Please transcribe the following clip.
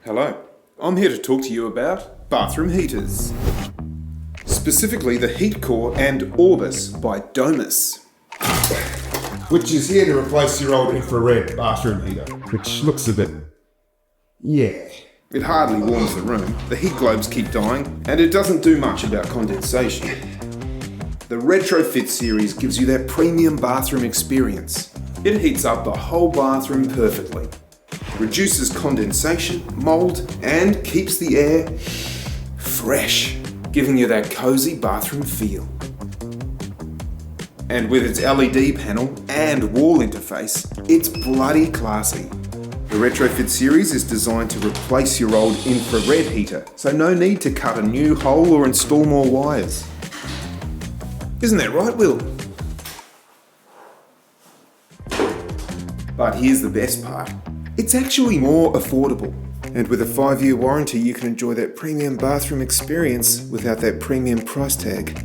Hello, I'm here to talk to you about bathroom heaters. Specifically the Heatcore and Orbis by Domus. Which is here to replace your old infrared bathroom heater, which looks a bit... yeah. It hardly warms the room, the heat globes keep dying, and it doesn't do much about condensation. The retrofit series gives you that premium bathroom experience. It heats up the whole bathroom perfectly, reduces condensation, mould, and keeps the air fresh, giving you that cozy bathroom feel. And with its LED panel and wall interface, it's bloody classy. The retrofit series is designed to replace your old infrared heater, so no need to cut a new hole or install more wires. Isn't that right, Will? But here's the best part. It's actually more affordable. And with a 5-year warranty, you can enjoy that premium bathroom experience without that premium price tag.